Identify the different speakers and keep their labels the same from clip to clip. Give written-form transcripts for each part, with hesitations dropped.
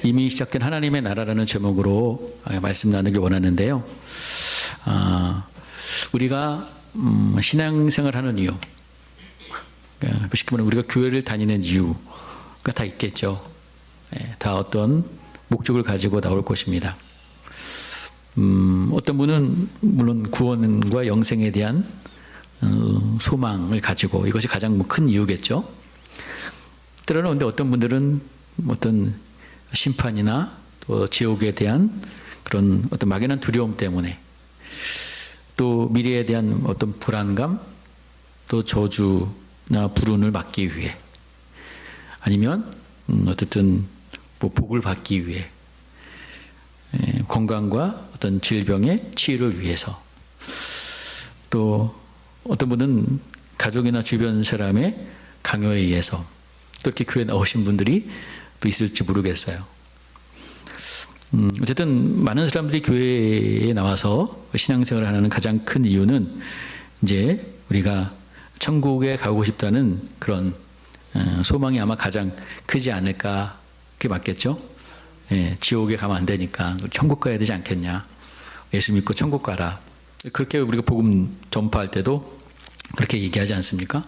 Speaker 1: 이미 시작된 하나님의 나라라는 제목으로 말씀 나누길 원하는데요. 우리가 신앙생활하는 이유, 그러니까 쉽게 말하면 우리가 교회를 다니는 이유가 다 있겠죠. 다 어떤 목적을 가지고 나올 것입니다. 어떤 분은 물론 구원과 영생에 대한 소망을 가지고 이것이 가장 큰 이유겠죠. 때로는 근데 어떤 분들은 어떤 심판이나 또 지옥에 대한 그런 어떤 막연한 두려움 때문에, 또 미래에 대한 어떤 불안감, 또 저주나 불운을 막기 위해, 아니면 어쨌든 뭐 복을 받기 위해, 건강과 어떤 질병의 치유를 위해서, 또 어떤 분은 가족이나 주변 사람의 강요에 의해서 또 이렇게 교회에 나오신 분들이 또 있을지 모르겠어요. 어쨌든 많은 사람들이 교회에 나와서 신앙생활을 하는 가장 큰 이유는 이제 우리가 천국에 가고 싶다는 그런 소망이 아마 가장 크지 않을까. 그게 맞겠죠? 지옥에 가면 안 되니까 천국 가야 되지 않겠냐. 예수 믿고 천국 가라. 그렇게 우리가 복음 전파할 때도 그렇게 얘기하지 않습니까?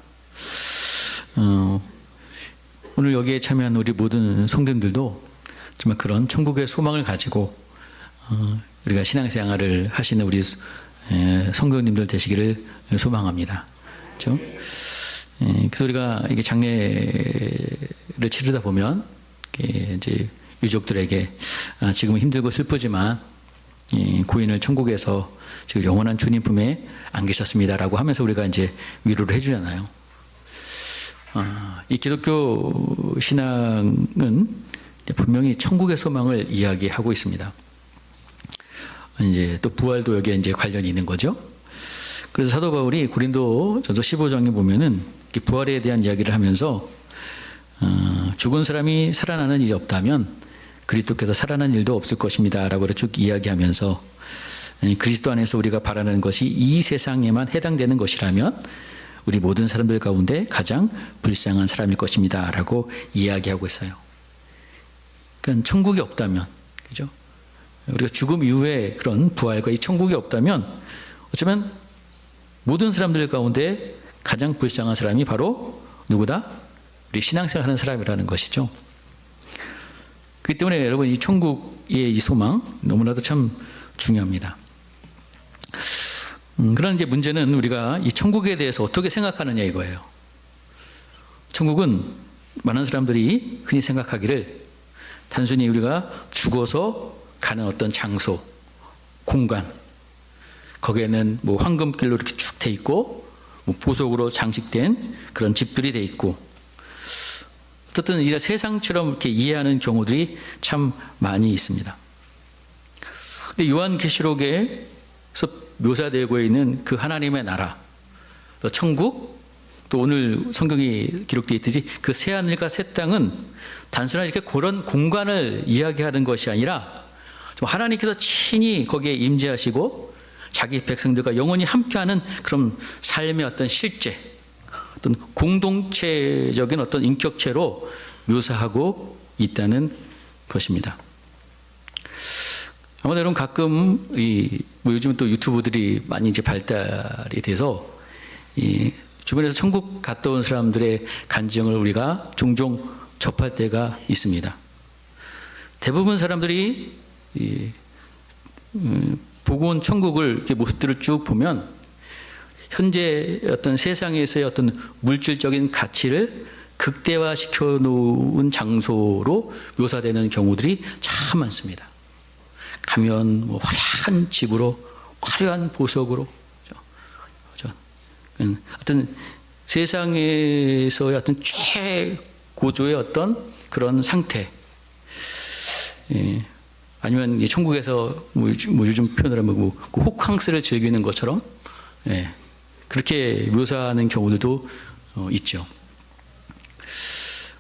Speaker 1: 오늘 여기에 참여한 우리 모든 성도님들도 정말 그런 천국의 소망을 가지고 우리가 신앙생활을 하시는 우리 성도님들 되시기를 소망합니다. 그렇죠? 그래서 우리가 이게 장례를 치르다 보면 이제 유족들에게 지금은 힘들고 슬프지만 고인을 천국에서 지금 영원한 주님 품에 안기셨습니다라고 하면서 우리가 이제 위로를 해주잖아요. 이 기독교 신앙은 분명히 천국의 소망을 이야기하고 있습니다. 이제 또 부활도 여기에 이제 관련이 있는 거죠. 그래서 사도 바울이 고린도전서 15장에 보면은 부활에 대한 이야기를 하면서 죽은 사람이 살아나는 일이 없다면 그리스도께서 살아난 일도 없을 것입니다라고 쭉 이야기하면서 그리스도 안에서 우리가 바라는 것이 이 세상에만 해당되는 것이라면 우리 모든 사람들 가운데 가장 불쌍한 사람일 것입니다라고 이야기하고 있어요. 그러니까 천국이 없다면, 그죠? 우리가 죽음 이후에 그런 부활과 이 천국이 없다면 어쩌면 모든 사람들 가운데 가장 불쌍한 사람이 바로 누구다? 우리 신앙생활하는 사람이라는 것이죠. 그렇기 때문에 여러분 이 천국의 이 소망 너무나도 참 중요합니다. 그런 이제 문제는 우리가 이 천국에 대해서 어떻게 생각하느냐 이거예요. 천국은 많은 사람들이 흔히 생각하기를 단순히 우리가 죽어서 가는 어떤 장소, 공간, 거기에는 뭐 황금길로 이렇게 쭉 돼 있고 뭐 보석으로 장식된 그런 집들이 돼 있고, 어쨌든 이 세상처럼 이렇게 이해하는 경우들이 참 많이 있습니다. 근데 요한계시록에서 묘사되고 있는 그 하나님의 나라, 또 천국, 또 오늘 성경이 기록되어 있듯이 그 새하늘과 새 땅은 단순한 이렇게 그런 공간을 이야기하는 것이 아니라 하나님께서 친히 거기에 임재하시고 자기 백성들과 영원히 함께하는 그런 삶의 어떤 실제, 어떤 공동체적인 어떤 인격체로 묘사하고 있다는 것입니다. 아마 여러분 가끔 뭐 요즘 또 유튜브들이 많이 이제 발달이 돼서 주변에서 천국 갔다 온 사람들의 간증을 우리가 종종 접할 때가 있습니다. 대부분 사람들이 보고 온 천국을 이렇게 모습들을 쭉 보면 현재 어떤 세상에서의 어떤 물질적인 가치를 극대화시켜 놓은 장소로 묘사되는 경우들이 참 많습니다. 가면 뭐 화려한 집으로, 화려한 보석으로, 어떤 세상에서의 어떤 최고조의 어떤 그런 상태, 아니면 천국에서 뭐 요즘 표현으로 하면 뭐 호캉스를 즐기는 것처럼 그렇게 묘사하는 경우들도 있죠.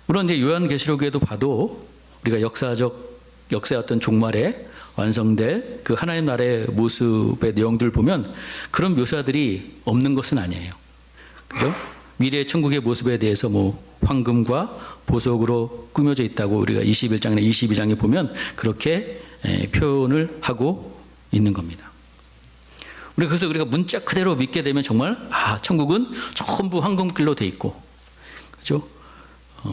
Speaker 1: 물론 이제 요한계시록에도 봐도 우리가 역사의 어떤 종말에 완성될 그 하나님 나라의 모습의 내용들을 보면 그런 묘사들이 없는 것은 아니에요. 그죠? 미래의 천국의 모습에 대해서 뭐 황금과 보석으로 꾸며져 있다고 우리가 21장이나 22장에 보면 그렇게 표현을 하고 있는 겁니다. 그래서 우리가 문자 그대로 믿게 되면 정말 천국은 전부 황금길로 돼 있고, 그죠?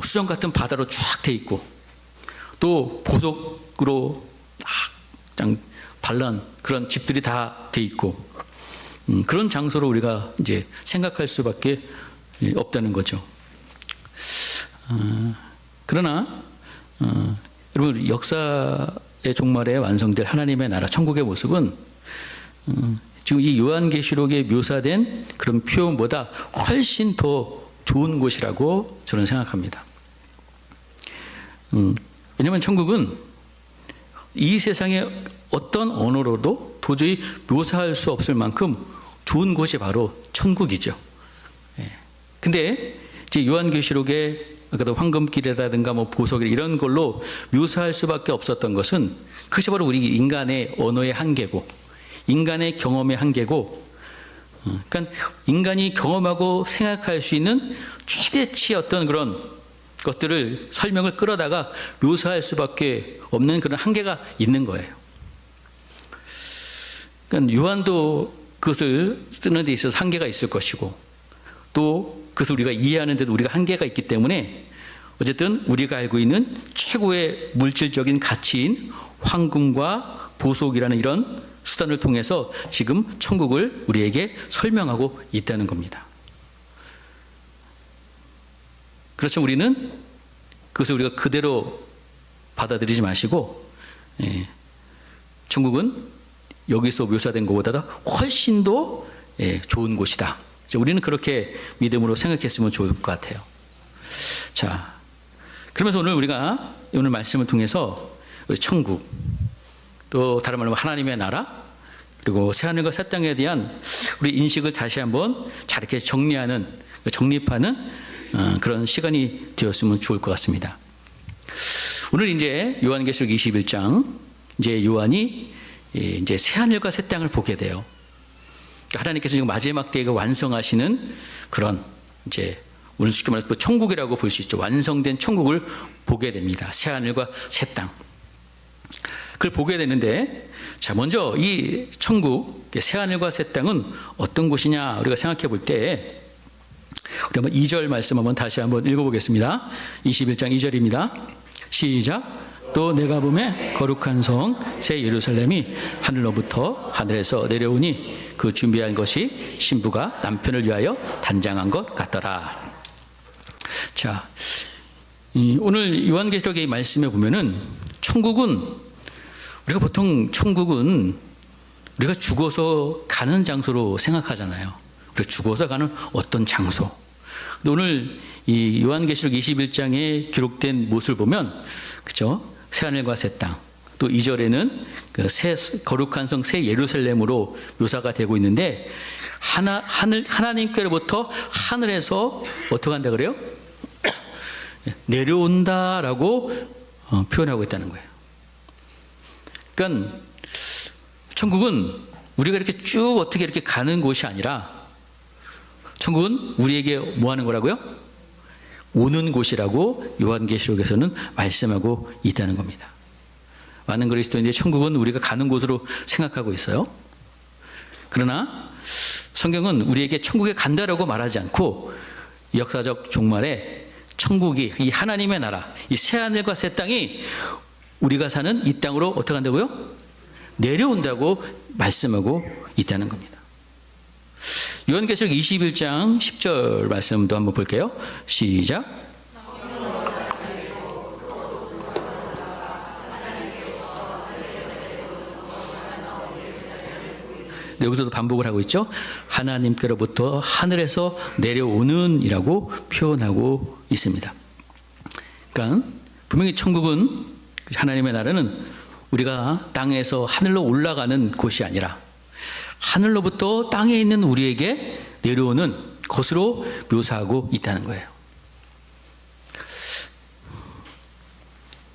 Speaker 1: 수정 같은 바다로 쫙 돼 있고, 또 보석으로 발란 그런 집들이 다 돼 있고, 그런 장소로 우리가 이제 생각할 수밖에 없다는 거죠. 그러나 여러분, 역사의 종말에 완성될 하나님의 나라 천국의 모습은 지금 이 요한계시록에 묘사된 그런 표현보다 훨씬 더 좋은 곳이라고 저는 생각합니다. 왜냐하면 천국은 이 세상의 어떤 언어로도 도저히 묘사할 수 없을 만큼 좋은 곳이 바로 천국이죠. 근데 이제 요한계시록에 아까도 황금길이라든가 보석 이런 걸로 묘사할 수밖에 없었던 것은 그것이 바로 우리 인간의 언어의 한계고, 인간의 경험의 한계고, 그러니까 인간이 경험하고 생각할 수 있는 최대치의 어떤 그런 것들을 설명을 끌어다가 묘사할 수밖에 없는 그런 한계가 있는 거예요. 그러니까 요한도 그것을 쓰는 데 있어서 한계가 있을 것이고, 또 그것을 우리가 이해하는 데도 우리가 한계가 있기 때문에 어쨌든 우리가 알고 있는 최고의 물질적인 가치인 황금과 보석이라는 이런 수단을 통해서 지금 천국을 우리에게 설명하고 있다는 겁니다. 그렇지만 우리는 그것을 우리가 그대로 받아들이지 마시고, 천국은 여기서 묘사된 것보다 훨씬 더 좋은 곳이다. 우리는 그렇게 믿음으로 생각했으면 좋을 것 같아요. 자, 그러면서 우리가 오늘 말씀을 통해서 천국, 또 다른 말로 하나님의 나라, 그리고 새하늘과 새 땅에 대한 우리 인식을 다시 한번 잘 이렇게 정립하는 그런 시간이 되었으면 좋을 것 같습니다. 오늘 이제 요한계시록 21장, 이제 요한이 이제 새하늘과 새 땅을 보게 돼요. 하나님께서 지금 마지막 때에 완성하시는 그런 이제 오늘 쉽게 말해서 천국이라고 볼 수 있죠. 완성된 천국을 보게 됩니다. 새하늘과 새 땅. 그걸 보게 되는데, 자, 먼저 이 천국, 새하늘과 새 땅은 어떤 곳이냐 우리가 생각해 볼 때, 우리 한번 2절 말씀 한번 다시 한번 읽어보겠습니다. 21장 2절입니다. 시작. 또 내가 보매 거룩한 성 새 예루살렘이 하늘로부터 하늘에서 내려오니 그 준비한 것이 신부가 남편을 위하여 단장한 것 같더라. 자, 오늘 요한계시록의 말씀에 보면은 우리가 보통 천국은 우리가 죽어서 가는 장소로 생각하잖아요. 우리가 죽어서 가는 어떤 장소. 근데 오늘 이 요한계시록 21장에 기록된 모습을 보면, 그죠? 새하늘과 새 땅. 또 2절에는 그 거룩한 성 새 예루살렘으로 묘사가 되고 있는데, 하나님께로부터 하늘에서 어떻게 한다 그래요? 내려온다라고 표현하고 있다는 거예요. 그러니까 천국은 우리가 이렇게 쭉 어떻게 이렇게 가는 곳이 아니라, 천국은 우리에게 뭐 하는 거라고요? 오는 곳이라고 요한계시록에서는 말씀하고 있다는 겁니다. 많은 그리스도인들이 천국은 우리가 가는 곳으로 생각하고 있어요. 그러나 성경은 우리에게 천국에 간다라고 말하지 않고, 역사적 종말에 천국이, 이 하나님의 나라, 이 새하늘과 새 땅이 우리가 사는 이 땅으로 어떻게 한다고요? 내려온다고 말씀하고 있다는 겁니다. 요한계시록 21장 10절 말씀도 한번 볼게요. 시작. 여기서도 반복을 하고 있죠. 하나님께로부터 하늘에서 내려오는 이라고 표현하고 있습니다. 그러니까 분명히 천국은, 하나님의 나라는 우리가 땅에서 하늘로 올라가는 곳이 아니라 하늘로부터 땅에 있는 우리에게 내려오는 것으로 묘사하고 있다는 거예요.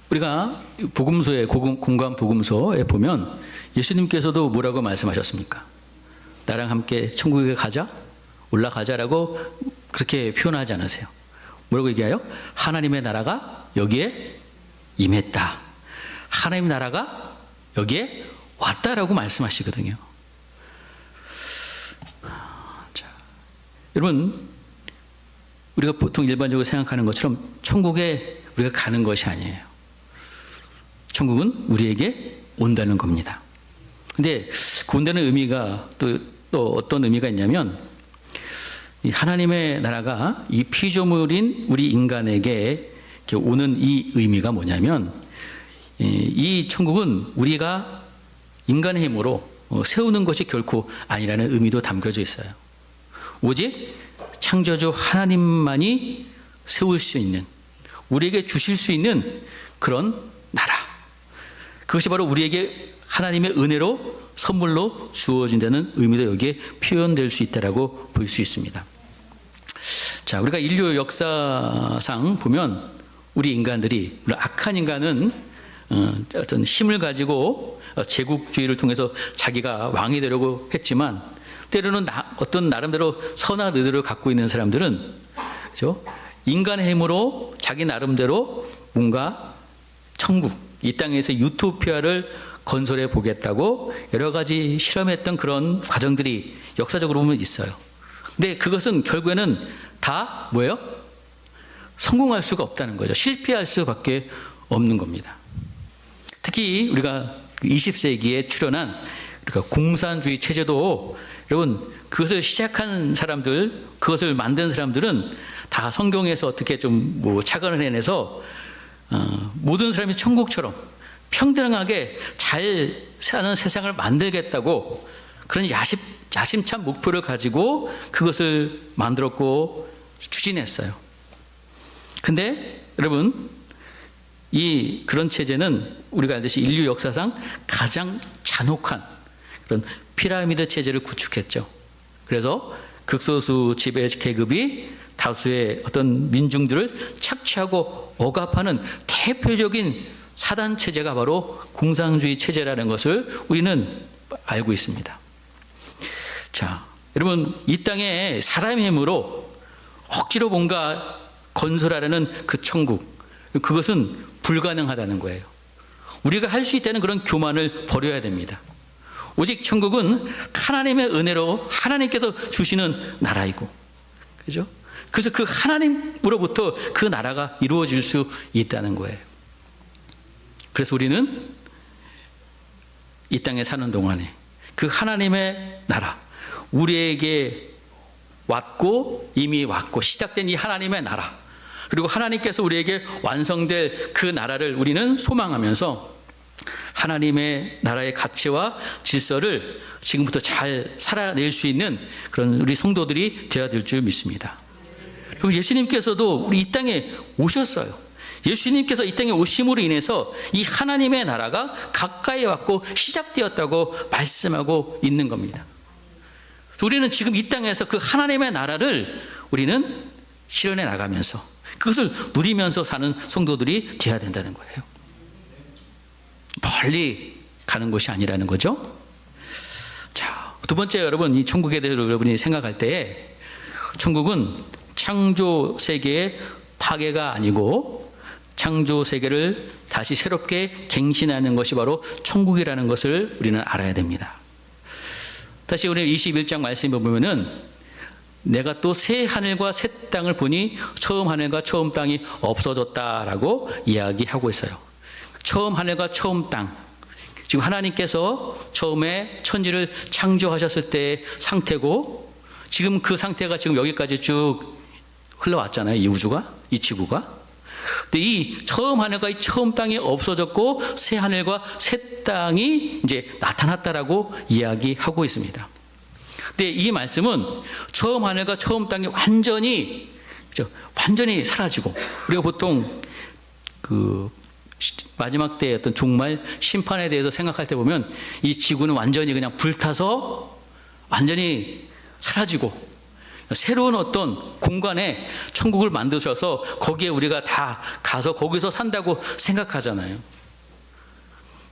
Speaker 1: 우리가 복음서에, 공간 복음서에 보면 예수님께서도 뭐라고 말씀하셨습니까? 나랑 함께 천국에 가자, 올라가자라고 그렇게 표현하지 않으세요. 뭐라고 얘기해요? 하나님의 나라가 여기에 임했다. 하나님의 나라가 여기에 왔다라고 말씀하시거든요. 자, 여러분, 우리가 보통 일반적으로 생각하는 것처럼 천국에 우리가 가는 것이 아니에요. 천국은 우리에게 온다는 겁니다. 근데 그 온다는 의미가 또 어떤 의미가 있냐면, 이 하나님의 나라가 이 피조물인 우리 인간에게 이렇게 오는 이 의미가 뭐냐면, 이 천국은 우리가 인간의 힘으로 세우는 것이 결코 아니라는 의미도 담겨져 있어요. 오직 창조주 하나님만이 세울 수 있는, 우리에게 주실 수 있는 그런 나라. 그것이 바로 우리에게 하나님의 은혜로 선물로 주어진다는 의미도 여기에 표현될 수 있다라고 볼 수 있습니다. 자, 우리가 인류 역사상 보면 우리 인간들이, 물론 악한 인간은 어떤 힘을 가지고 제국주의를 통해서 자기가 왕이 되려고 했지만, 때로는 어떤 나름대로 선한 의도를 갖고 있는 사람들은, 그렇죠? 인간의 힘으로 자기 나름대로 뭔가 천국, 이 땅에서 유토피아를 건설해 보겠다고 여러 가지 실험했던 그런 과정들이 역사적으로 보면 있어요. 근데 그것은 결국에는 다 뭐예요? 성공할 수가 없다는 거죠. 실패할 수밖에 없는 겁니다. 특히 우리가 20세기에 출현한 그러니까 공산주의 체제도, 여러분, 그것을 시작한 사람들, 그것을 만든 사람들은 다 성경에서 어떻게 좀 착안을 해내서 모든 사람이 천국처럼 평등하게 잘 사는 세상을 만들겠다고 그런 야심찬 목표를 가지고 그것을 만들었고 추진했어요. 근데 여러분, 그런 체제는 우리가 알듯이 인류 역사상 가장 잔혹한 그런 피라미드 체제를 구축했죠. 그래서 극소수 지배 계급이 다수의 어떤 민중들을 착취하고 억압하는 대표적인 사단 체제가 바로 공산주의 체제라는 것을 우리는 알고 있습니다. 자, 여러분, 이 땅에 사람의 힘으로 억지로 뭔가 건설하려는 그 천국, 그것은 불가능하다는 거예요. 우리가 할 수 있다는 그런 교만을 버려야 됩니다. 오직 천국은 하나님의 은혜로 하나님께서 주시는 나라이고, 그죠? 그래서 그 하나님으로부터 그 나라가 이루어질 수 있다는 거예요. 그래서 우리는 이 땅에 사는 동안에 그 하나님의 나라, 우리에게 이미 왔고 시작된 이 하나님의 나라, 그리고 하나님께서 우리에게 완성될 그 나라를 우리는 소망하면서 하나님의 나라의 가치와 질서를 지금부터 잘 살아낼 수 있는 그런 우리 성도들이 되어야 될 줄 믿습니다. 그리고 예수님께서도 우리 이 땅에 오셨어요. 예수님께서 이 땅에 오심으로 인해서 이 하나님의 나라가 가까이 왔고 시작되었다고 말씀하고 있는 겁니다. 우리는 지금 이 땅에서 그 하나님의 나라를 우리는 실현해 나가면서 그것을 누리면서 사는 성도들이 되어야 된다는 거예요. 멀리 가는 것이 아니라는 거죠. 자, 두 번째, 여러분, 이 천국에 대해서 여러분이 생각할 때 천국은 창조 세계의 파괴가 아니고 창조 세계를 다시 새롭게 갱신하는 것이 바로 천국이라는 것을 우리는 알아야 됩니다. 다시 오늘 21장 말씀을 보면은 내가 또 새 하늘과 새 땅을 보니 처음 하늘과 처음 땅이 없어졌다라고 이야기하고 있어요. 처음 하늘과 처음 땅, 지금 하나님께서 처음에 천지를 창조하셨을 때의 상태고, 지금 그 상태가 지금 여기까지 쭉 흘러왔잖아요. 이 우주가, 이 지구가. 근데 이 처음 하늘과 이 처음 땅이 없어졌고 새 하늘과 새 땅이 이제 나타났다라고 이야기하고 있습니다. 근데 이 말씀은 처음 하늘과 처음 땅이 완전히 사라지고, 우리가 보통 그 마지막 때의 어떤 종말 심판에 대해서 생각할 때 보면 이 지구는 완전히 그냥 불타서 완전히 사라지고 새로운 어떤 공간에 천국을 만드셔서 거기에 우리가 다 가서 거기서 산다고 생각하잖아요.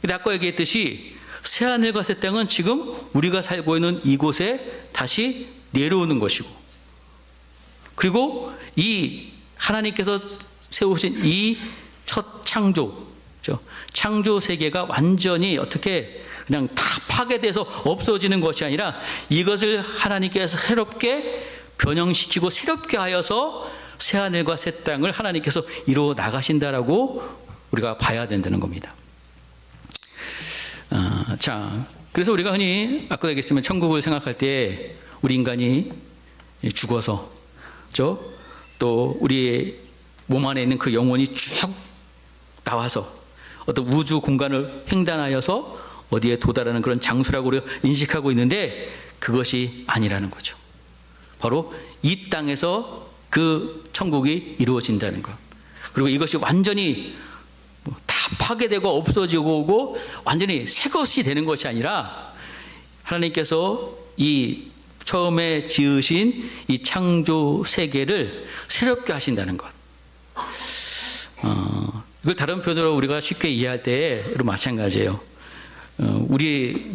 Speaker 1: 근데 아까 얘기했듯이 새하늘과 새 땅은 지금 우리가 살고 있는 이곳에 다시 내려오는 것이고, 그리고 이 하나님께서 세우신 이 첫 창조, 창조 세계가 완전히 어떻게 그냥 다 파괴돼서 없어지는 것이 아니라 이것을 하나님께서 새롭게 변형시키고 새롭게 하여서 새하늘과 새 땅을 하나님께서 이루어 나가신다라고 우리가 봐야 된다는 겁니다. 자, 그래서 우리가 흔히 아까 얘기했지만 천국을 생각할 때 우리 인간이 죽어서 또 우리의 몸 안에 있는 그 영혼이 쭉 나와서 어떤 우주 공간을 횡단하여서 어디에 도달하는 그런 장소라고 우리가 인식하고 있는데 그것이 아니라는 거죠. 바로 이 땅에서 그 천국이 이루어진다는 것. 그리고 이것이 완전히 다 파괴되고 없어지고 완전히 새 것이 되는 것이 아니라 하나님께서 이 처음에 지으신 이 창조 세계를 새롭게 하신다는 것. 이걸 다른 표현으로 우리가 쉽게 이해할 때로 마찬가지예요. 우리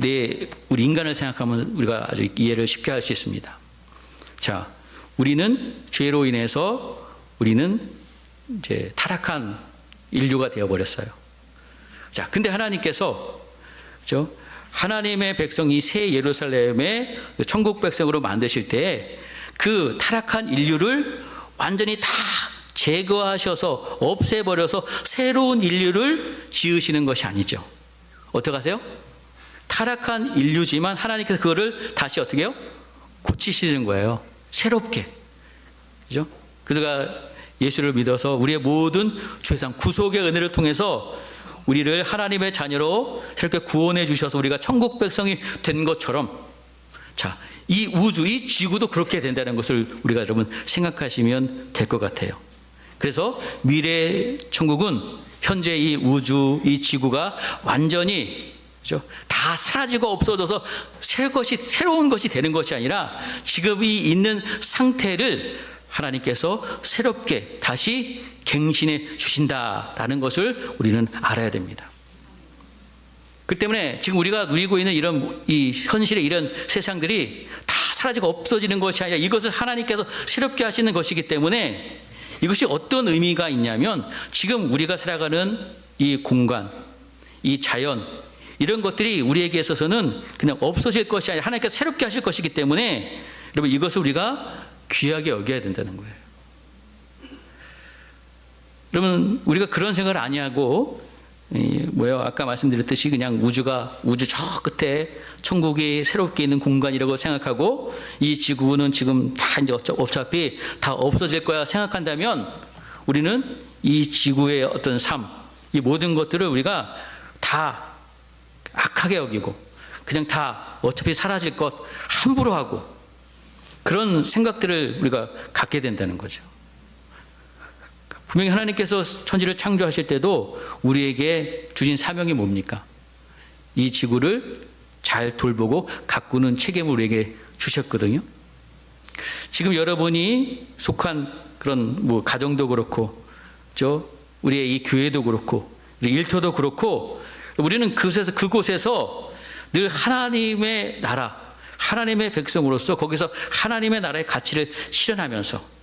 Speaker 1: 인간을 생각하면 우리가 아주 이해를 쉽게 할 수 있습니다. 자, 우리는 죄로 인해서 우리는 이제 타락한 인류가 되어버렸어요. 자, 근데 하나님께서 하나님의 백성 이 새 예루살렘의 천국 백성으로 만드실 때 그 타락한 인류를 완전히 다 제거하셔서 없애버려서 새로운 인류를 지으시는 것이 아니죠. 어떻게 하세요? 타락한 인류지만 하나님께서 그거를 다시 어떻게 해요? 고치시는 거예요. 새롭게. 그죠? 그래서 예수를 믿어서 우리의 모든 죄상 구속의 은혜를 통해서 우리를 하나님의 자녀로 새롭게 구원해 주셔서 우리가 천국 백성이 된 것처럼, 자, 이 우주, 이 지구도 그렇게 된다는 것을 우리가 여러분 생각하시면 될 것 같아요. 그래서 미래 천국은 현재 이 우주, 이 지구가 완전히 다 사라지고 없어져서 새로운 것이 되는 것이 아니라 지금 이 있는 상태를 하나님께서 새롭게 다시 갱신해 주신다라는 것을 우리는 알아야 됩니다. 그 때문에 지금 우리가 누리고 있는 이 현실의 이런 세상들이 다 사라지고 없어지는 것이 아니라 이것을 하나님께서 새롭게 하시는 것이기 때문에 이것이 어떤 의미가 있냐면 지금 우리가 살아가는 이 공간, 이 자연, 이런 것들이 우리에게 있어서는 그냥 없어질 것이 아니라 하나님께서 새롭게 하실 것이기 때문에 여러분 이것을 우리가 귀하게 여겨야 된다는 거예요. 여러분 우리가 그런 생각을 안 하고 아까 말씀드렸듯이 그냥 우주 저 끝에 천국이 새롭게 있는 공간이라고 생각하고 이 지구는 지금 다 이제 어차피 다 없어질 거야 생각한다면 우리는 이 지구의 어떤 삶, 이 모든 것들을 우리가 다 악하게 여기고 그냥 다 어차피 사라질 것 함부로 하고 그런 생각들을 우리가 갖게 된다는 거죠. 분명히 하나님께서 천지를 창조하실 때도 우리에게 주신 사명이 뭡니까? 이 지구를 잘 돌보고 가꾸는 책임을 우리에게 주셨거든요. 지금 여러분이 속한 그런 가정도 그렇고, 우리의 이 교회도 그렇고, 우리 일터도 그렇고, 우리는 그곳에서 늘 하나님의 나라, 하나님의 백성으로서 거기서 하나님의 나라의 가치를 실현하면서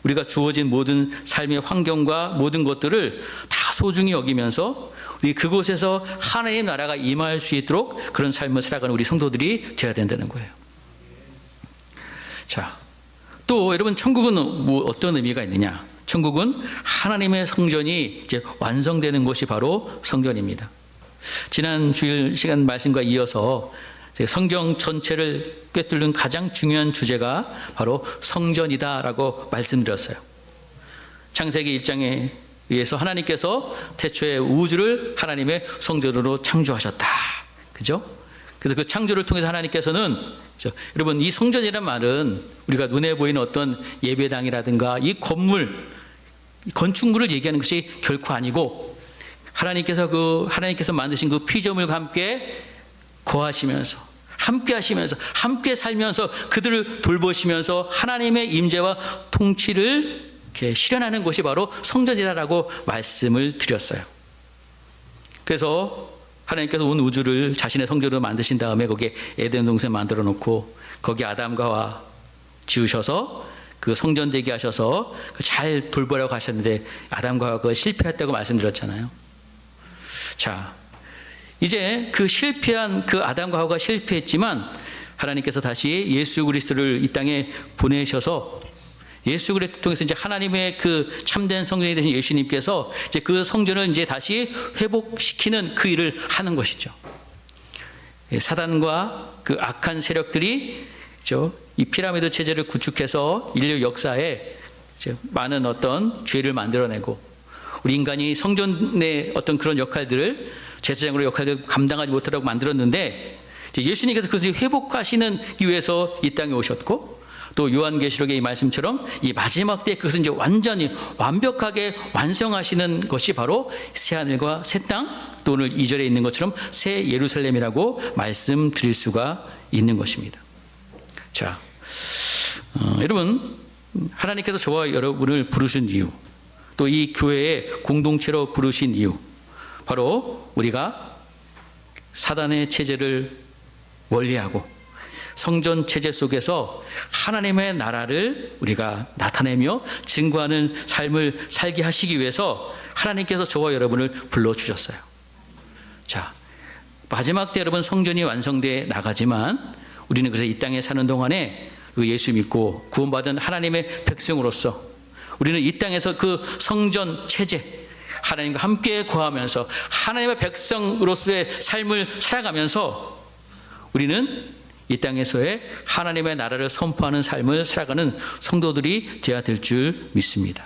Speaker 1: 우리가 주어진 모든 삶의 환경과 모든 것들을 다 소중히 여기면서 우리 그곳에서 하나님의 나라가 임할 수 있도록 그런 삶을 살아가는 우리 성도들이 되어야 된다는 거예요. 자, 또 여러분 천국은 어떤 의미가 있느냐? 천국은 하나님의 성전이 이제 완성되는 곳이 바로 성전입니다. 지난 주일 시간 말씀과 이어서 성경 전체를 꿰뚫는 가장 중요한 주제가 바로 성전이다라고 말씀드렸어요. 창세기 1장에 의해서 하나님께서 태초에 우주를 하나님의 성전으로 창조하셨다. 그죠? 그래서 그 창조를 통해서 하나님께서는 여러분 이 성전이란 말은 우리가 눈에 보이는 어떤 예배당이라든가 이 건축물을 얘기하는 것이 결코 아니고 하나님께서 만드신 그 피조물과 함께 거하시면서 함께 하시면서 함께 살면서 그들을 돌보시면서 하나님의 임재와 통치를 이렇게 실현하는 것이 바로 성전이라고 말씀을 드렸어요. 그래서 하나님께서 온 우주를 자신의 성전으로 만드신 다음에 거기에 에덴 동산 만들어 놓고 거기에 아담과 하와 지으셔서 그 성전 되게 하셔서 잘 돌보라고 하셨는데 아담과 하와가 실패했다고 말씀드렸잖아요. 자, 이제 그 실패한 그 아담과 하와가 실패했지만 하나님께서 다시 예수 그리스도를 이 땅에 보내셔서 예수 그리스도 통해서 이제 하나님의 그 참된 성전이 되신 예수님께서 이제 그 성전을 이제 다시 회복시키는 그 일을 하는 것이죠. 사단과 그 악한 세력들이 이 피라미드 체제를 구축해서 인류 역사에 많은 어떤 죄를 만들어내고 우리 인간이 성전의 어떤 그런 역할들을 제사장으로 역할을 감당하지 못하도록 만들었는데 예수님께서 그것을 회복하시는 위해서 이 땅에 오셨고 또 요한계시록의 이 말씀처럼 이 마지막 때에 그것을 이제 완전히 완벽하게 완성하시는 것이 바로 새하늘과 새 땅, 또 오늘 2절에 있는 것처럼 새 예루살렘이라고 말씀드릴 수가 있는 것입니다. 자, 여러분, 하나님께서 저와 여러분을 부르신 이유, 또 이 교회의 공동체로 부르신 이유, 바로 우리가 사단의 체제를 멀리하고 성전 체제 속에서 하나님의 나라를 우리가 나타내며 증거하는 삶을 살게 하시기 위해서 하나님께서 저와 여러분을 불러주셨어요. 자, 마지막 때 여러분 성전이 완성돼 나가지만 우리는 그래서 이 땅에 사는 동안에 예수 믿고 구원받은 하나님의 백성으로서 우리는 이 땅에서 그 성전 체제, 하나님과 함께 거하면서 하나님의 백성으로서의 삶을 살아가면서 우리는 이 땅에서의 하나님의 나라를 선포하는 삶을 살아가는 성도들이 되어야 될 줄 믿습니다.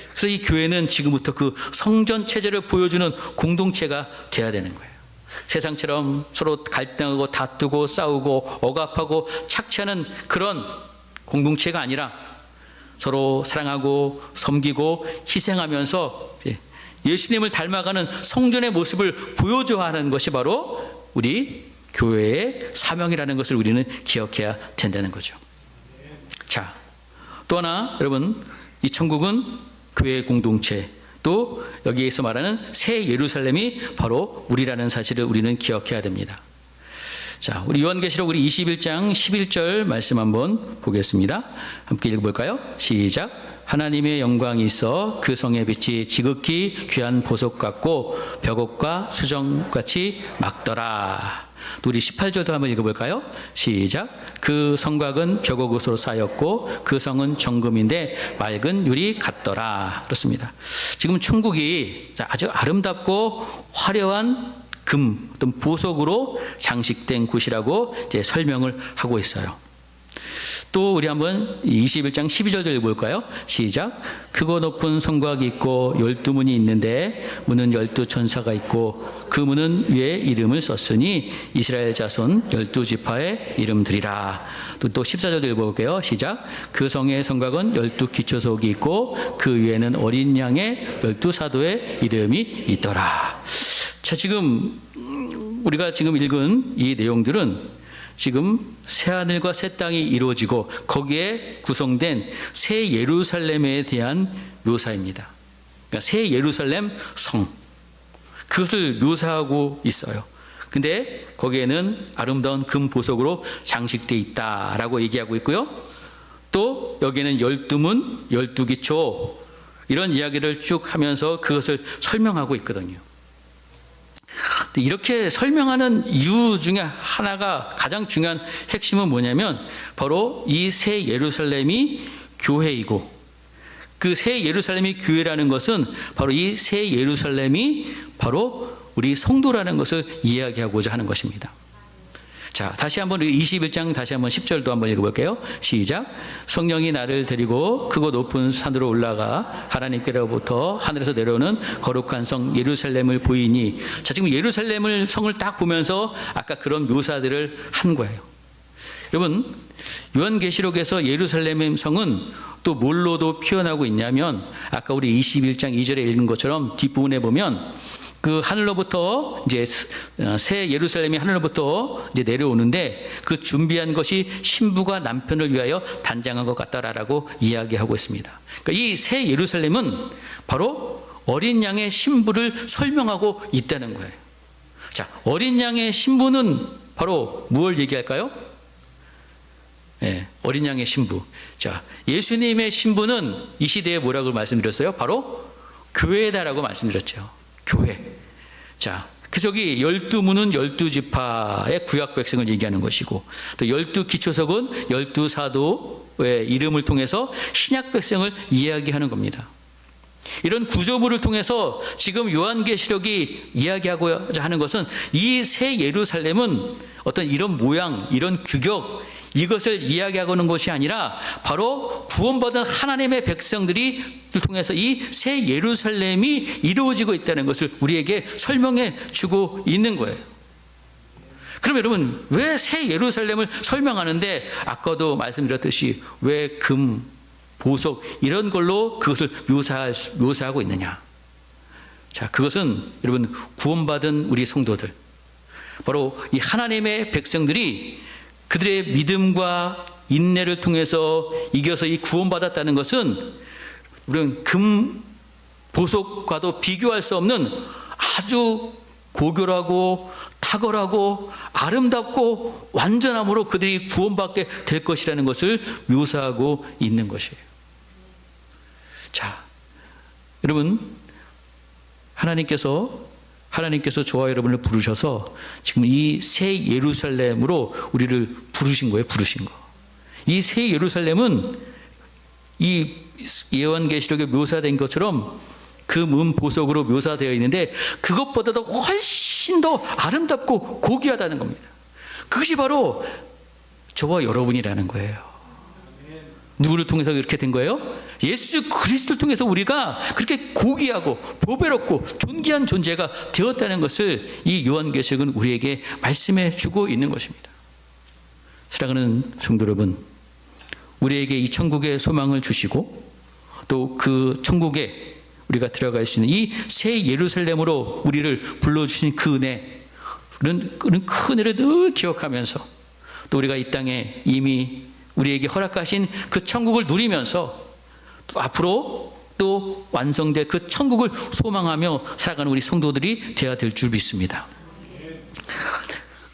Speaker 1: 그래서 이 교회는 지금부터 그 성전 체제를 보여주는 공동체가 되어야 되는 거예요. 세상처럼 서로 갈등하고 다투고 싸우고 억압하고 착취하는 그런 공동체가 아니라 서로 사랑하고 섬기고 희생하면서 예수님을 닮아가는 성전의 모습을 보여줘야 하는 것이 바로 우리 교회의 사명이라는 것을 우리는 기억해야 된다는 거죠. 자, 또 하나 여러분, 이 천국은 교회 공동체, 또 여기에서 말하는 새 예루살렘이 바로 우리라는 사실을 우리는 기억해야 됩니다. 자, 우리 요한계시록 우리 21장 11절 말씀 한번 보겠습니다. 함께 읽어볼까요? 시작. 하나님의 영광이 있어 그 성의 빛이 지극히 귀한 보석 같고 벽옥과 수정같이 막더라. 또 우리 18절도 한번 읽어볼까요? 시작. 그 성곽은 벽옥으로 쌓였고 그 성은 정금인데 맑은 유리 같더라. 그렇습니다. 지금 천국이 아주 아름답고 화려한 금, 어떤 보석으로 장식된 곳이라고 이제 설명을 하고 있어요. 또 우리 한번 21장 12절도 읽어볼까요? 시작. 크고 높은 성곽이 있고 12문이 있는데 문은 12천사가 있고 그 문은 위에 이름을 썼으니 이스라엘 자손 12지파의 이름들이라. 또 14절도 읽어볼게요. 시작. 그 성의 성곽은 12기초석이 있고 그 위에는 어린 양의 12사도의 이름이 있더라. 자, 지금 우리가 지금 읽은 이 내용들은 지금 새하늘과 새 땅이 이루어지고 거기에 구성된 새 예루살렘에 대한 묘사입니다. 그러니까 새 예루살렘 성, 그것을 묘사하고 있어요. 근데 거기에는 아름다운 금 보석으로 장식되어 있다라고 얘기하고 있고요. 또 여기에는 12문, 12기초 이런 이야기를 쭉 하면서 그것을 설명하고 있거든요. 이렇게 설명하는 이유 중에 하나가 가장 중요한 핵심은 뭐냐면 바로 이 새 예루살렘이 교회이고 그 새 예루살렘이 교회라는 것은 바로 이 새 예루살렘이 바로 우리 성도라는 것을 이야기하고자 하는 것입니다. 자, 다시 한번 21장 다시 한번 10절도 한번 읽어볼게요. 시작. 성령이 나를 데리고 크고 높은 산으로 올라가 하나님께로부터 하늘에서 내려오는 거룩한 성 예루살렘을 보이니. 자, 지금 예루살렘을 성을 딱 보면서 아까 그런 묘사들을 한 거예요. 여러분, 요한계시록에서 예루살렘의 성은 또 뭘로도 표현하고 있냐면 아까 우리 21장 2절에 읽은 것처럼 뒷부분에 보면 그 하늘로부터 이제 새 예루살렘이 하늘로부터 이제 내려오는데 그 준비한 것이 신부가 남편을 위하여 단장한 것 같다라고 이야기하고 있습니다. 그러니까 이 새 예루살렘은 바로 어린 양의 신부를 설명하고 있다는 거예요. 자, 어린 양의 신부는 바로 무엇을 얘기할까요? 어린 양의 신부. 자, 예수님의 신부는 이 시대에 뭐라고 말씀드렸어요? 바로 교회다라고 말씀드렸죠. 교회. 자, 그래서 여기 12문은 12지파의 구약 백성을 얘기하는 것이고, 또 12기초석은 12사도의 이름을 통해서 신약 백성을 이야기하는 겁니다. 이런 구조물을 통해서 지금 요한계시록이 이야기하고자 하는 것은 이 새 예루살렘은 어떤 이런 모양, 이런 규격, 이것을 이야기하고는 것이 아니라 바로 구원받은 하나님의 백성들이 통해서 이 새 예루살렘이 이루어지고 있다는 것을 우리에게 설명해 주고 있는 거예요. 그럼 여러분, 왜 새 예루살렘을 설명하는데 아까도 말씀드렸듯이 왜 금, 보석 이런 걸로 그것을 묘사하고 있느냐? 자, 그것은 여러분 구원받은 우리 성도들, 바로 이 하나님의 백성들이 그들의 믿음과 인내를 통해서 이겨서 이 구원받았다는 것은 우리는 금, 보석과도 비교할 수 없는 아주 고결하고 탁월하고 아름답고 완전함으로 그들이 구원받게 될 것이라는 것을 묘사하고 있는 것이에요. 자, 여러분, 하나님께서 저와 여러분을 부르셔서 지금 이 새 예루살렘으로 우리를 부르신 거예요. 부르신 거. 이 새 예루살렘은 이 요한계시록에 묘사된 것처럼 금, 보석으로 묘사되어 있는데 그것보다도 훨씬 더 아름답고 고귀하다는 겁니다. 그것이 바로 저와 여러분이라는 거예요. 누구를 통해서 그렇게 된 거예요? 예수 그리스도를 통해서 우리가 그렇게 고귀하고 보배롭고 존귀한 존재가 되었다는 것을 이 요한계시록은 우리에게 말씀해 주고 있는 것입니다. 사랑하는 성도 여러분, 우리에게 이 천국의 소망을 주시고 또 그 천국에 우리가 들어갈 수 있는 이 새 예루살렘으로 우리를 불러주신 그 은혜, 그런 큰 은혜를 늘 기억하면서 또 우리가 이 땅에 이미 우리에게 허락하신 그 천국을 누리면서 또 앞으로 또 완성될 그 천국을 소망하며 살아가는 우리 성도들이 되어야 될 줄 믿습니다.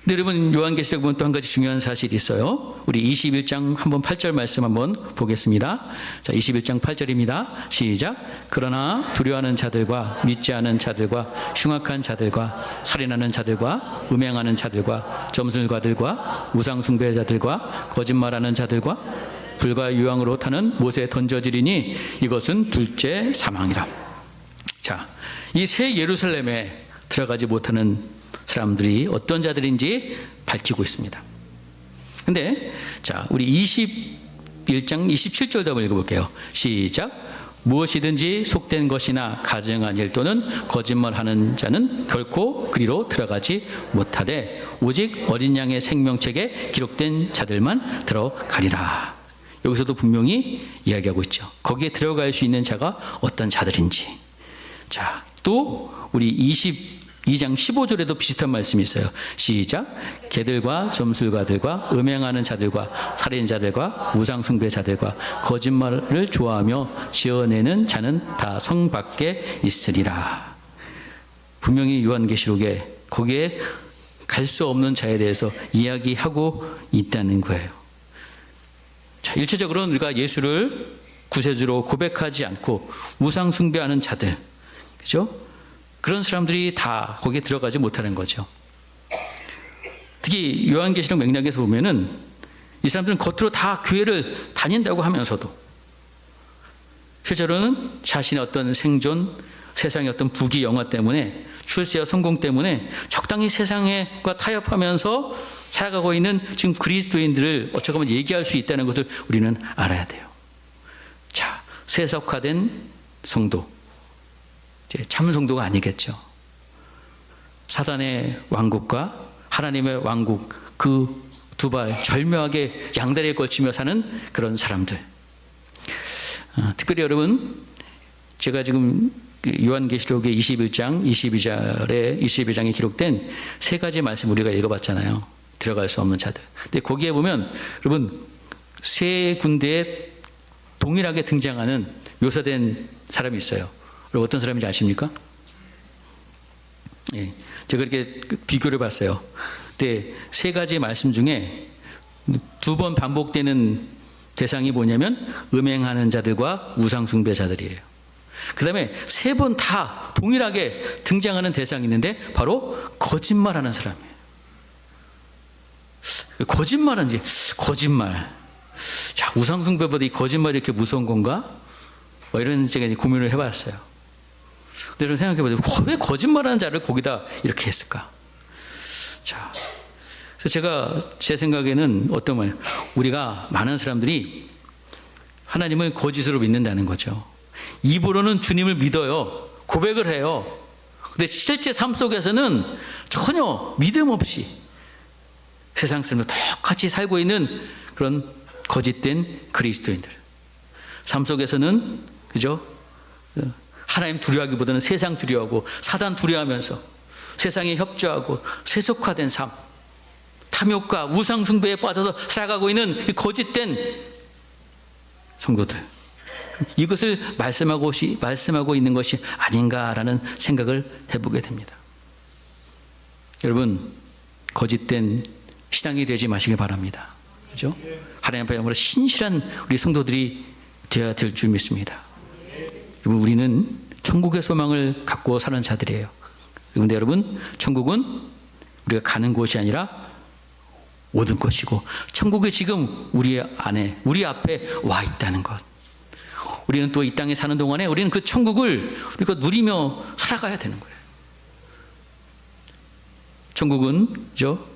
Speaker 1: 근데 여러분, 요한계시록 보면 또 한 가지 중요한 사실이 있어요. 우리 21장 한번 8절 말씀 한번 보겠습니다. 자, 21장 8절입니다. 시작. 그러나 두려워하는 자들과 믿지 않은 자들과 흉악한 자들과 살인하는 자들과 음행하는 자들과 점술가들과 우상숭배자들과 거짓말하는 자들과 불과 유황으로 타는 못에 던져지리니 이것은 둘째 사망이라. 자, 이 새 예루살렘에 들어가지 못하는 사람들이 어떤 자들인지 밝히고 있습니다. 근데 자, 우리 21장 27절도 한번 읽어볼게요. 시작. 무엇이든지 속된 것이나 가증한 일 또는 거짓말하는 자는 결코 그리로 들어가지 못하되 오직 어린 양의 생명책에 기록된 자들만 들어가리라. 여기서도 분명히 이야기하고 있죠. 거기에 들어갈 수 있는 자가 어떤 자들인지. 자, 또 우리 22장 15절에도 비슷한 말씀이 있어요. 시작. 개들과 점술가들과 음행하는 자들과 살인자들과 우상숭배자들과 거짓말을 좋아하며 지어내는 자는 다 성 밖에 있으리라. 분명히 요한계시록에 거기에 갈 수 없는 자에 대해서 이야기하고 있다는 거예요. 자, 일차적으로는 우리가 예수를 구세주로 고백하지 않고 우상숭배하는 자들, 그죠? 그런 사람들이 다 거기에 들어가지 못하는 거죠. 특히 요한계시록 맥락에서 보면은 이 사람들은 겉으로 다 교회를 다닌다고 하면서도 실제로는 자신의 어떤 생존, 세상의 어떤 부귀 영화 때문에, 출세와 성공 때문에 적당히 세상과 타협하면서 살아가고 있는 지금 그리스도인들을 어쩌면 얘기할 수 있다는 것을 우리는 알아야 돼요. 자, 세속화된 성도, 참 성도가 아니겠죠. 사단의 왕국과 하나님의 왕국, 그 두 발 절묘하게 양다리에 걸치며 사는 그런 사람들. 특별히 여러분, 제가 지금 요한계시록의 21장, 22장에 기록된 세 가지 말씀 우리가 읽어봤잖아요. 들어갈 수 없는 자들. 근데 거기에 보면 여러분, 세 군데에 동일하게 등장하는 묘사된 사람이 있어요. 여러분, 어떤 사람인지 아십니까? 예, 제가 이렇게 비교를 봤어요. 근데 세 가지 말씀 중에 두 번 반복되는 대상이 뭐냐면 음행하는 자들과 우상숭배자들이에요. 그 다음에 세 번 다 동일하게 등장하는 대상이 있는데 바로 거짓말하는 사람이에요. 거짓말은 거짓말. 자, 우상숭배보다 이 거짓말이 이렇게 무서운 건가? 뭐 이런 제가 이제 고민을 해봤어요. 근데 저는 생각해보세요. 왜 거짓말하는 자를 거기다 이렇게 했을까? 자, 그래서 제가 제 생각에는 어떤 말, 우리가 많은 사람들이 하나님을 거짓으로 믿는다는 거죠. 입으로는 주님을 믿어요. 고백을 해요. 근데 실제 삶 속에서는 전혀 믿음 없이 세상 사람들 똑같이 살고 있는 그런 거짓된 그리스도인들. 삶 속에서는 그죠? 하나님 두려워하기보다는 세상 두려워하고 사단 두려워하면서 세상에 협조하고 세속화된 삶, 탐욕과 우상 숭배에 빠져서 살아가고 있는 이 거짓된 성도들. 이것을 말씀하고 있는 것이 아닌가라는 생각을 해보게 됩니다. 여러분, 거짓된 신앙이 되지 마시길 바랍니다. 그죠? 하나님 앞에 신실한 우리 성도들이 되어야 될 줄 믿습니다. 여러분, 우리는 천국의 소망을 갖고 사는 자들이에요. 그런데 여러분, 천국은 우리가 가는 곳이 아니라 오는 것이고, 천국이 지금 우리 안에, 우리 앞에 와 있다는 것. 우리는 또 이 땅에 사는 동안에 우리는 그 천국을 우리가 누리며 살아가야 되는 거예요. 천국은 그죠?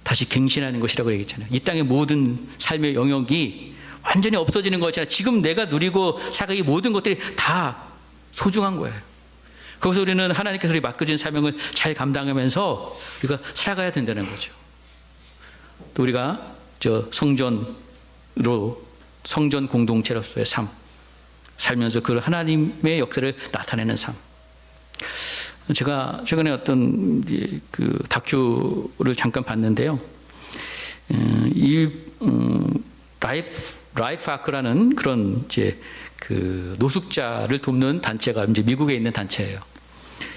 Speaker 1: 다시 갱신하는 것이라고 얘기했잖아요. 이 땅의 모든 삶의 영역이 완전히 없어지는 것이 아니라 지금 내가 누리고 살아가는 이 모든 것들이 다 소중한 거예요. 거기서 우리는 하나님께서 우리 맡겨준 사명을 잘 감당하면서 우리가 살아가야 된다는 거죠. 또 우리가 성전 공동체로서의 삶, 살면서 그 하나님의 역사를 나타내는 삶. 제가 최근에 어떤 그 다큐를 잠깐 봤는데요. 라이프 아크라는 그런 이제 그 노숙자를 돕는 단체가 이제 미국에 있는 단체예요.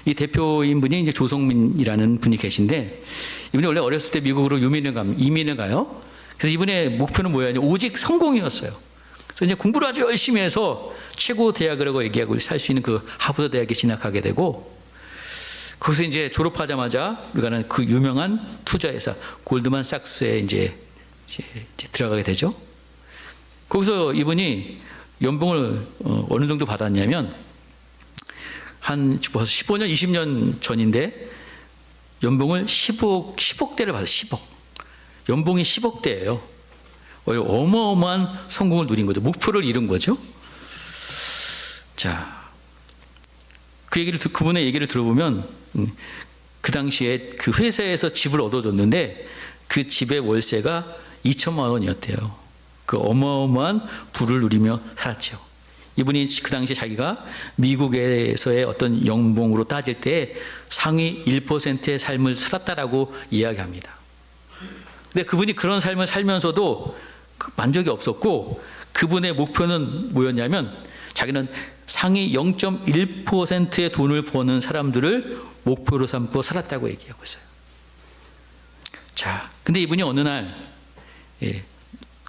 Speaker 1: 이 대표인 분이 이제 조성민이라는 분이 계신데, 이분이 원래 어렸을 때 미국으로 이민을 가요. 그래서 이분의 목표는 뭐였냐? 오직 성공이었어요. 그래서 이제 공부를 아주 열심히 해서 최고 대학이라고 얘기하고 살 수 있는 그 하버드 대학에 진학하게 되고, 거기서 이제 졸업하자마자 우리가는 그 유명한 투자회사 골드만삭스에 이제 들어가게 되죠. 거기서 이분이 연봉을 어느 정도 받았냐면 한 벌써 15년, 20년 전인데 연봉을 10억대를 받았어요. 10억. 연봉이 10억대예요. 어마어마한 성공을 누린 거죠. 목표를 이룬 거죠. 자, 그분의 얘기를 들어보면 그 당시에 그 회사에서 집을 얻어줬는데 그 집의 월세가 2천만 원이었대요. 그 어마어마한 부를 누리며 살았죠. 이분이 그 당시에 자기가 미국에서의 어떤 연봉으로 따질 때 상위 1%의 삶을 살았다라고 이야기합니다. 근데 그분이 그런 삶을 살면서도 만족이 없었고, 그분의 목표는 뭐였냐면 자기는 상위 0.1%의 돈을 버는 사람들을 목표로 삼고 살았다고 얘기하고 있어요. 자, 근데 이분이 어느 날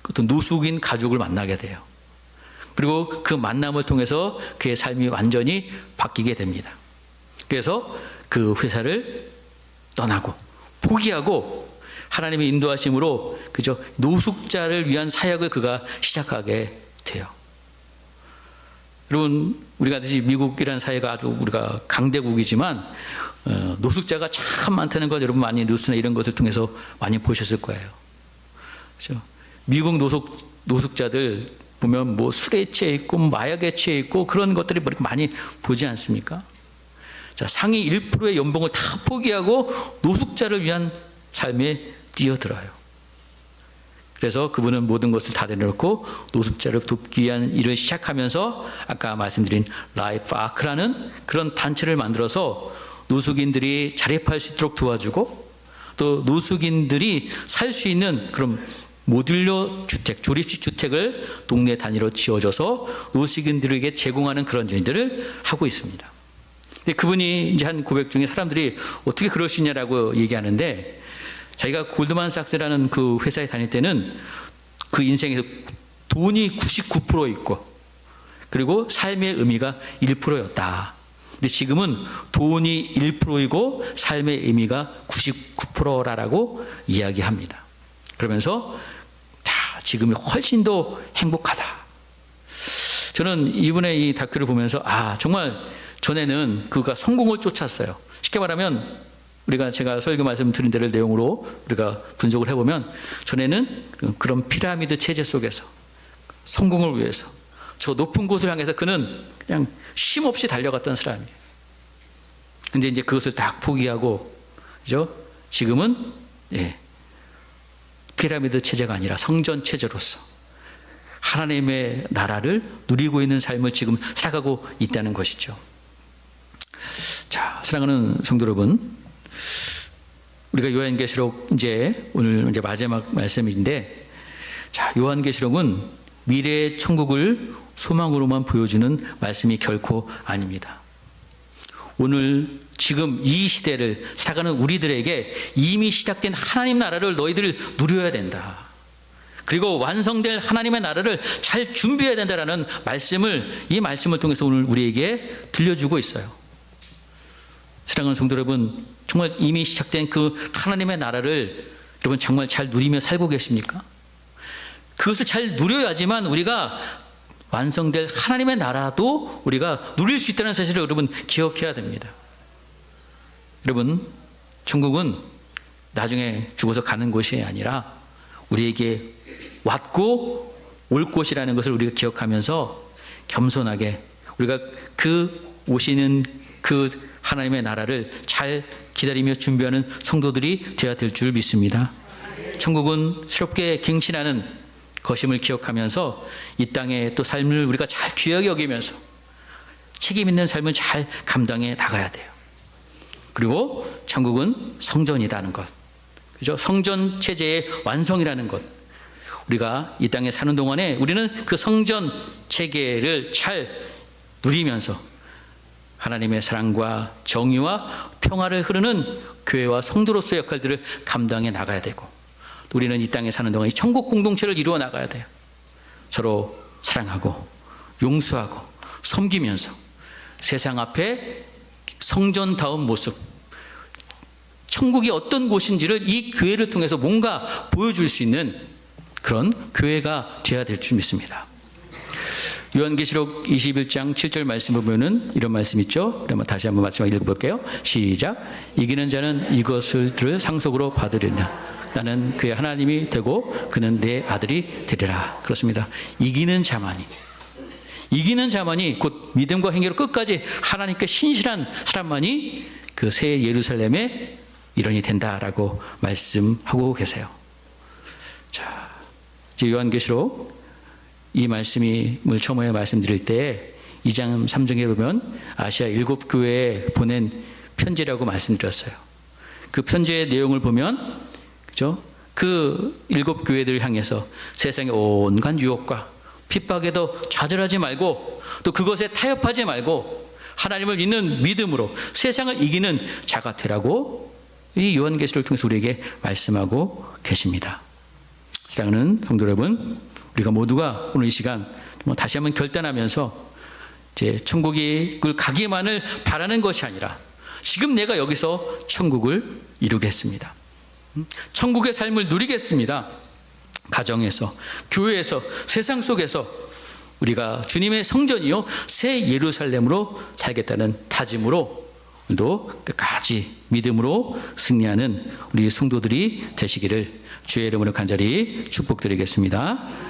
Speaker 1: 어떤 노숙인 가족을 만나게 돼요. 그리고 그 만남을 통해서 그의 삶이 완전히 바뀌게 됩니다. 그래서 그 회사를 떠나고 포기하고 하나님의 인도하심으로 그저 노숙자를 위한 사역을 그가 시작하게 돼요. 여러분, 우리가 아듯이 미국이라는 사회가 아주 우리가 강대국이지만 노숙자가 참 많다는 것 여러분 많이 뉴스나 이런 것을 통해서 많이 보셨을 거예요. 그렇죠? 미국 노숙자들 보면 뭐 술에 취해 있고 마약에 취해 있고 그런 것들이 많이 보지 않습니까? 자, 상위 1%의 연봉을 다 포기하고 노숙자를 위한 삶에 뛰어들어요. 그래서 그분은 모든 것을 다 내려놓고 노숙자를 돕기 위한 일을 시작하면서 아까 말씀드린 라이프 아크라는 그런 단체를 만들어서 노숙인들이 자립할 수 있도록 도와주고, 또 노숙인들이 살 수 있는 그런 모듈러 주택, 조립식 주택을 동네 단위로 지어줘서 노숙인들에게 제공하는 그런 일들을 하고 있습니다. 근데 그분이 이제 한 고백 중에 사람들이 어떻게 그럴 수 있냐라고 얘기하는데, 자기가 골드만삭스라는 그 회사에 다닐 때는 그 인생에서 돈이 99% 있고 그리고 삶의 의미가 1%였다. 근데 지금은 돈이 1%이고 삶의 의미가 99%라고 이야기합니다. 그러면서 지금이 훨씬 더 행복하다. 저는 이분의 이 다큐를 보면서 정말 전에는 그가 성공을 쫓았어요. 쉽게 말하면 제가 설교 말씀 드린 대로 내용으로 우리가 분석을 해보면 전에는 그런 피라미드 체제 속에서 성공을 위해서 저 높은 곳을 향해서 그는 그냥 쉼 없이 달려갔던 사람이에요. 근데 이제 그것을 딱 포기하고, 그죠? 지금은, 피라미드 체제가 아니라 성전 체제로서 하나님의 나라를 누리고 있는 삶을 지금 살아가고 있다는 것이죠. 자, 사랑하는 성도 여러분, 우리가 요한계시록 오늘 마지막 말씀인데, 자, 요한계시록은 미래의 천국을 소망으로만 보여주는 말씀이 결코 아닙니다. 오늘 지금 이 시대를 살아가는 우리들에게 이미 시작된 하나님 나라를 너희들 누려야 된다. 그리고 완성될 하나님의 나라를 잘 준비해야 된다라는 이 말씀을 통해서 오늘 우리에게 들려주고 있어요. 사랑하는 성도 여러분, 정말 이미 시작된 그 하나님의 나라를 여러분 정말 잘 누리며 살고 계십니까? 그것을 잘 누려야지만 우리가 완성될 하나님의 나라도 우리가 누릴 수 있다는 사실을 여러분 기억해야 됩니다. 여러분, 천국은 나중에 죽어서 가는 곳이 아니라 우리에게 왔고 올 곳이라는 것을 우리가 기억하면서 겸손하게 우리가 그 오시는 그 하나님의 나라를 잘 기다리며 준비하는 성도들이 되어야 될 줄 믿습니다. 천국은 새롭게 갱신하는 것임을 기억하면서 이 땅의 또 삶을 우리가 잘 귀하게 여기면서 책임 있는 삶을 잘 감당해 나가야 돼요. 그리고 천국은 성전이라는 것, 그죠? 성전 체제의 완성이라는 것. 우리가 이 땅에 사는 동안에 우리는 그 성전 체계를 잘 누리면서 하나님의 사랑과 정의와 평화를 흐르는 교회와 성도로서의 역할들을 감당해 나가야 되고, 우리는 이 땅에 사는 동안 이 천국 공동체를 이루어 나가야 돼요. 서로 사랑하고 용서하고 섬기면서 세상 앞에 성전다운 모습, 천국이 어떤 곳인지를 이 교회를 통해서 뭔가 보여줄 수 있는 그런 교회가 되어야 될 줄 믿습니다. 요한계시록 21장 7절 말씀을 보면 이런 말씀 있죠. 그러면 다시 한번 마지막 읽어볼게요. 시작. 이기는 자는 이것을 들을 상속으로 받으리라. 나는 그의 하나님이 되고 그는 내 아들이 되리라. 그렇습니다. 이기는 자만이 곧 믿음과 행위로 끝까지 하나님께 신실한 사람만이 그 새 예루살렘의 일원이 된다라고 말씀하고 계세요. 자, 요한계시록 이 말씀을 처음에 말씀드릴 때 2장 3절에 보면 아시아 7교회에 보낸 편지라고 말씀드렸어요. 그 편지의 내용을 보면, 그죠? 그 7교회들을 향해서 세상의 온갖 유혹과 핍박에도 좌절하지 말고 또 그것에 타협하지 말고 하나님을 믿는 믿음으로 세상을 이기는 자가 되라고 이 요한계시록을 통해서 우리에게 말씀하고 계십니다. 사랑하는 성도 여러분, 우리가 모두가 오늘 이 시간 다시 한번 결단하면서 이제 천국을 가기만을 바라는 것이 아니라 지금 내가 여기서 천국을 이루겠습니다. 천국의 삶을 누리겠습니다. 가정에서, 교회에서, 세상 속에서 우리가 주님의 성전이요 새 예루살렘으로 살겠다는 다짐으로 오늘도 끝까지 믿음으로 승리하는 우리 성도들이 되시기를 주의 이름으로 간절히 축복드리겠습니다.